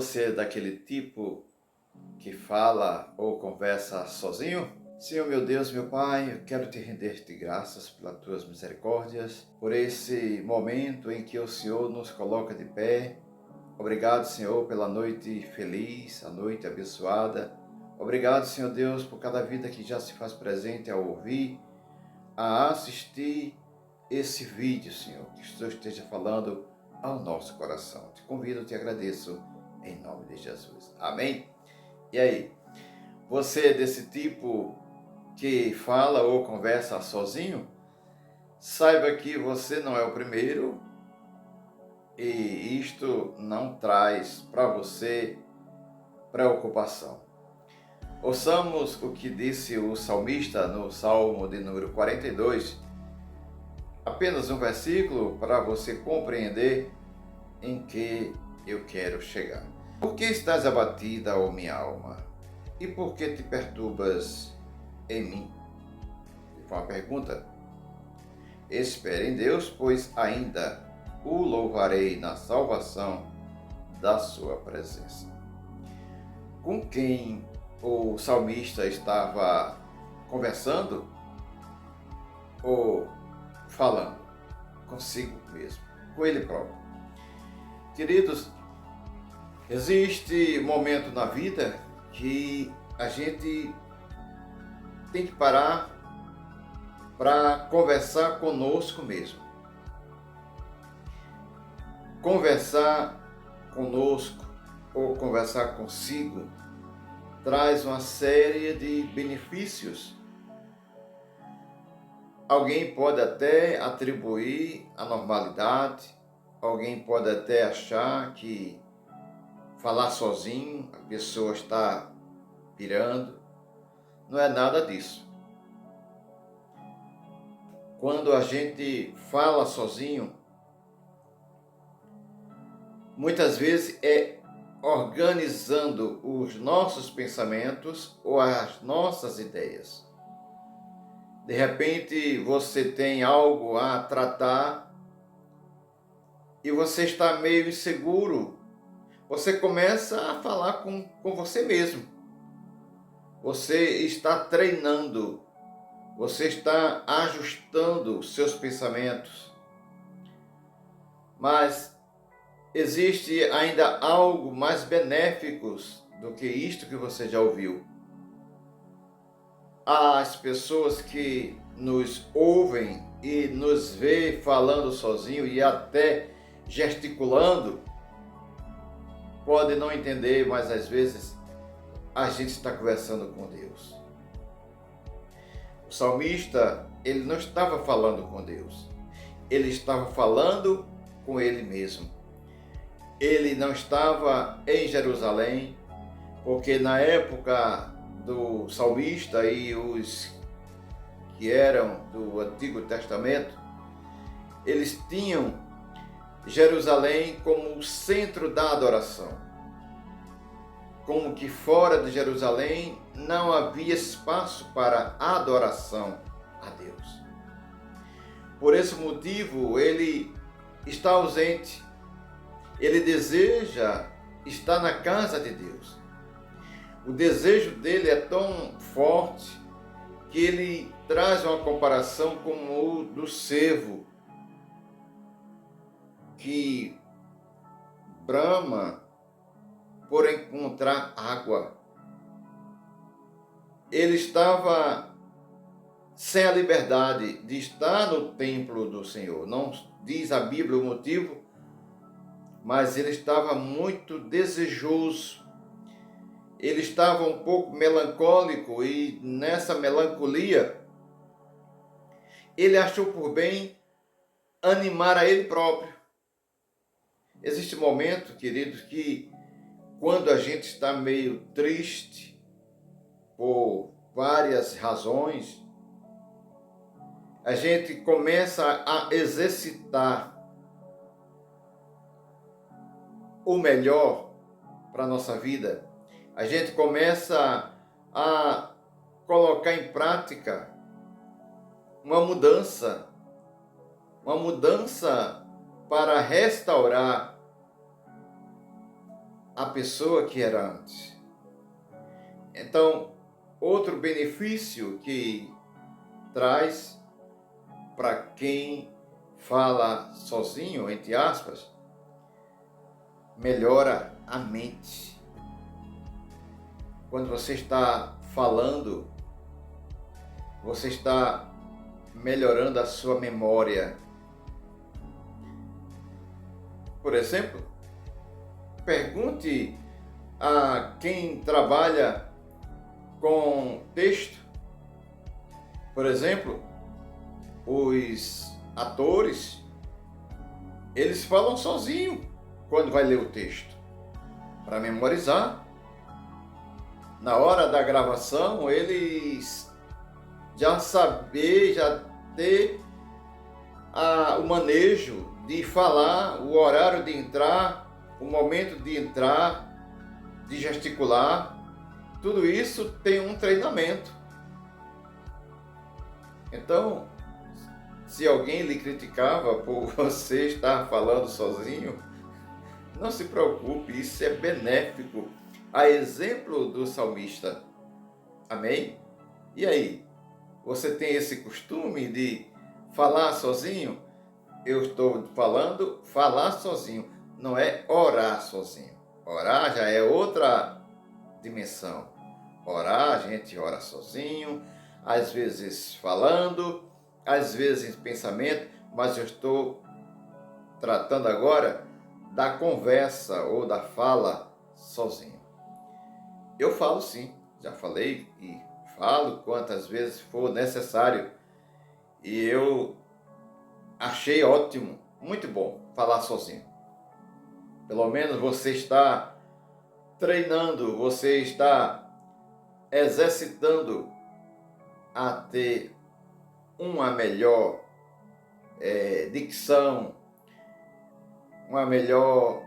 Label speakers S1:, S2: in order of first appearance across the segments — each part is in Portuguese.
S1: Você é daquele tipo que fala ou conversa sozinho? Senhor meu Deus, meu Pai, eu quero te render-te graças pelas tuas misericórdias, por esse momento em que o Senhor nos coloca de pé. Obrigado, Senhor, pela noite feliz, a noite abençoada. Obrigado, Senhor Deus, por cada vida que já se faz presente ao ouvir, a assistir esse vídeo, Senhor, que o Senhor esteja falando ao nosso coração. Te convido, te agradeço, em nome de Jesus. Amém? E aí, você é desse tipo que fala ou conversa sozinho? Saiba que você não é o primeiro e isto não traz para você preocupação. Ouçamos o que disse o salmista no Salmo de número 42, apenas um versículo para você compreender em que eu quero chegar. Por que estás abatida, ó minha alma? E por que te perturbas em mim? Foi uma pergunta. Espere em Deus, pois ainda o louvarei na salvação da sua presença. Com quem o salmista estava conversando ou falando? Consigo mesmo, com ele próprio. Queridos, existe momento na vida que a gente tem que parar para conversar conosco mesmo. Conversar conosco ou conversar consigo traz uma série de benefícios. Alguém pode até atribuir a normalidade, alguém pode até achar que falar sozinho a pessoa está pirando. Não é nada disso. Quando a gente fala sozinho, muitas vezes é organizando os nossos pensamentos ou as nossas ideias. De repente você tem algo a tratar e você está meio inseguro. Você começa a falar com você mesmo. Você está treinando. Você está ajustando os seus pensamentos. Mas existe ainda algo mais benéfico do que isto que você já ouviu. As pessoas que nos ouvem e nos vê falando sozinho e até gesticulando, podem não entender, mas às vezes a gente está conversando com Deus. O salmista, ele não estava falando com Deus, ele estava falando com ele mesmo. Ele não estava em Jerusalém, porque na época do salmista e os que eram do Antigo Testamento, eles tinham Jerusalém como o centro da adoração. Como que fora de Jerusalém não havia espaço para adoração a Deus. Por esse motivo, ele está ausente. Ele deseja estar na casa de Deus. O desejo dele é tão forte que ele traz uma comparação com o do cervo, que brama por encontrar água. Ele estava sem a liberdade de estar no templo do Senhor. Não diz a Bíblia o motivo, mas ele estava muito desejoso. Ele estava um pouco melancólico e nessa melancolia ele achou por bem animar a ele próprio. Existe momento, queridos, que quando a gente está meio triste por várias razões, a gente começa a exercitar o melhor para a nossa vida. A gente começa a colocar em prática uma mudança para restaurar a pessoa que era antes. Então, outro benefício que traz para quem fala sozinho, entre aspas, melhora a mente. Quando você está falando, você está melhorando a sua memória. Por exemplo, pergunte a quem trabalha com texto. Por exemplo, os atores, eles falam sozinho quando vai ler o texto, para memorizar. Na hora da gravação, eles já ter o manejo de falar, o horário de entrar, o momento de entrar, de gesticular. Tudo isso tem um treinamento. Então, se alguém lhe criticava por você estar falando sozinho, não se preocupe, isso é benéfico. A exemplo do salmista. Amém? E aí? Você tem esse costume de falar sozinho? Eu estou falando falar sozinho, não é orar sozinho. Orar já é outra dimensão. Orar, a gente ora sozinho, às vezes falando, às vezes em pensamento, mas eu estou tratando agora da conversa ou da fala sozinho. Eu falo sim, já falei e falo quantas vezes for necessário. E eu achei ótimo, muito bom falar sozinho. Pelo menos você está treinando, você está exercitando a ter uma melhor dicção, uma melhor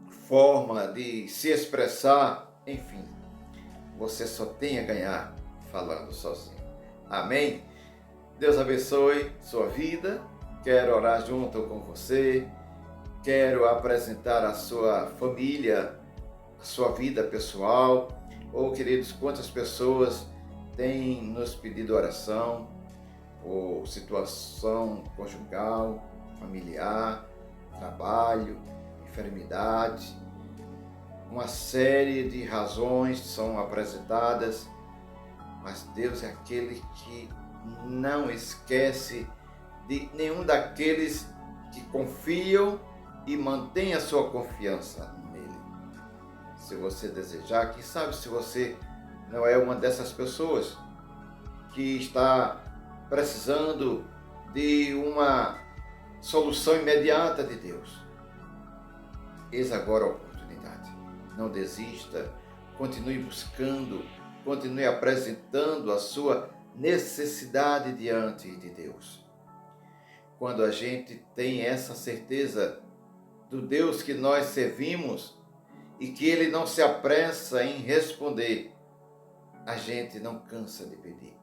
S1: forma de se expressar, enfim, você só tem a ganhar falando sozinho. Amém? Deus abençoe sua vida. Quero orar junto com você. Quero apresentar a sua família, a sua vida pessoal. Queridos, quantas pessoas têm nos pedido oração por situação conjugal, familiar, trabalho, enfermidade. Uma série de razões são apresentadas, mas Deus é aquele que não esquece de nenhum daqueles que confiam e mantém a sua confiança nele. Se você desejar, quem sabe se você não é uma dessas pessoas que está precisando de uma solução imediata de Deus. Eis agora a oportunidade. Não desista, continue buscando, continue apresentando a sua necessidade diante de Deus. Quando a gente tem essa certeza do Deus que nós servimos e que Ele não se apressa em responder, a gente não cansa de pedir.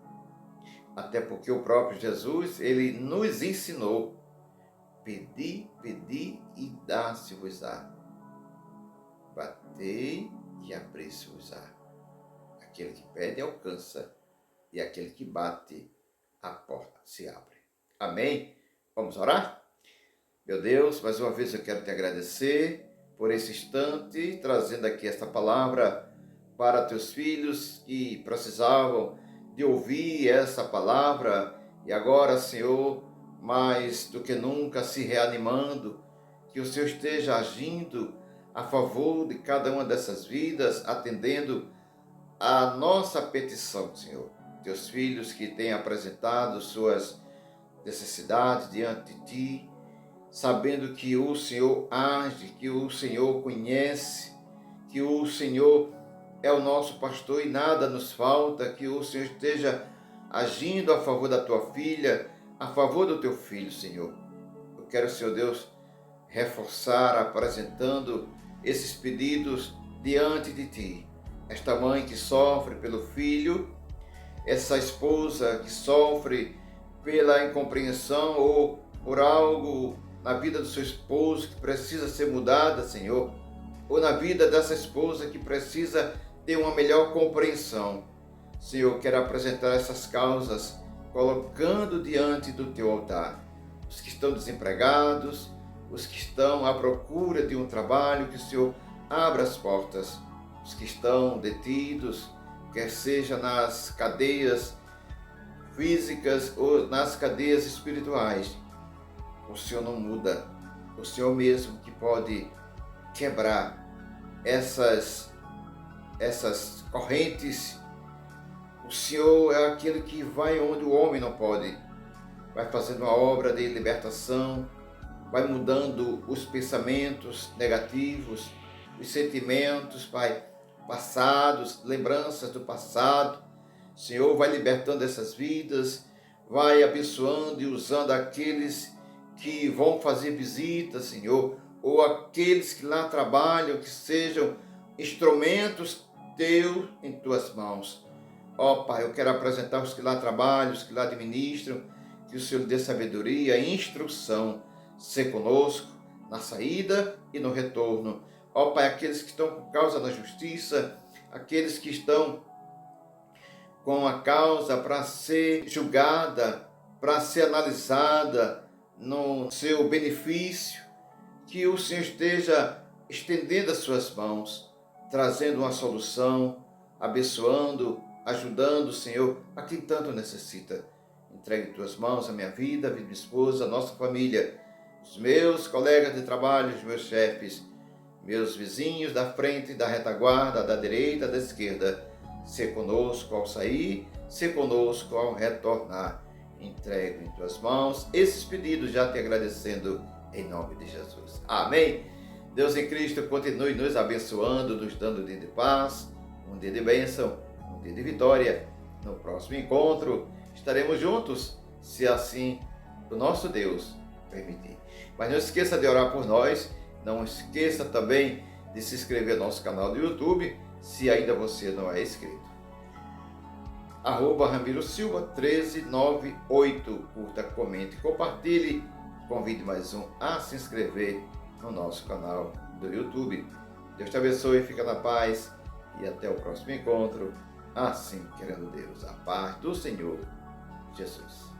S1: Até porque o próprio Jesus, Ele nos ensinou: pedi, pedi e dá-se-vos-á. Batei e abri-se-vos-á. Aquele que pede alcança, e aquele que bate, a porta se abre. Amém? Vamos orar? Meu Deus, mais uma vez eu quero te agradecer por esse instante, trazendo aqui esta palavra para teus filhos que precisavam de ouvir essa palavra, e agora, Senhor, mais do que nunca se reanimando, que o Senhor esteja agindo a favor de cada uma dessas vidas, atendendo a nossa petição, Senhor. Teus filhos que têm apresentado suas necessidades diante de Ti, sabendo que o Senhor age, que o Senhor conhece, que o Senhor é o nosso pastor e nada nos falta, que o Senhor esteja agindo a favor da Tua filha, a favor do Teu filho, Senhor. Eu quero, Senhor Deus, reforçar, apresentando esses pedidos diante de Ti. Esta mãe que sofre pelo filho, essa esposa que sofre pela incompreensão ou por algo na vida do seu esposo que precisa ser mudada, Senhor. ou na vida dessa esposa que precisa ter uma melhor compreensão. Senhor, quero apresentar essas causas, colocando diante do teu altar os que estão desempregados, os que estão à procura de um trabalho, que o Senhor abra as portas, os que estão detidos, quer seja nas cadeias físicas ou nas cadeias espirituais. O Senhor não muda, o Senhor mesmo que pode quebrar essas correntes. O Senhor é aquele que vai onde o homem não pode, vai fazendo uma obra de libertação, vai mudando os pensamentos negativos, os sentimentos, Pai, passados, lembranças do passado. O Senhor vai libertando essas vidas, vai abençoando e usando aqueles que vão fazer visitas, Senhor, ou aqueles que lá trabalham, que sejam instrumentos teus em tuas mãos. Ó Pai, eu quero apresentar os que lá trabalham, os que lá administram, que o Senhor dê sabedoria e instrução, ser conosco na saída e no retorno. Ó Pai, aqueles que estão por causa da justiça, aqueles que estão com a causa para ser julgada, para ser analisada no seu benefício, que o Senhor esteja estendendo as suas mãos, trazendo uma solução, abençoando, ajudando, Senhor, a quem tanto necessita. Entregue em tuas mãos a minha vida, a vida da minha esposa, a nossa família, os meus colegas de trabalho, os meus chefes, meus vizinhos da frente, da retaguarda, da direita, da esquerda. Ser conosco ao sair, ser conosco ao retornar. Entrego em tuas mãos esses pedidos, já te agradecendo em nome de Jesus. Amém. Deus em Cristo continue nos abençoando, nos dando um dia de paz, um dia de bênção, um dia de vitória. No próximo encontro estaremos juntos, se assim o nosso Deus permitir. Mas não esqueça de orar por nós, não esqueça também de se inscrever no nosso canal do YouTube, se ainda você não é inscrito. @Ramiro Silva 1398. Curta, comente, compartilhe. Convide mais um a se inscrever no nosso canal do YouTube. Deus te abençoe, fica na paz e até o próximo encontro. Assim querendo Deus, a paz do Senhor Jesus.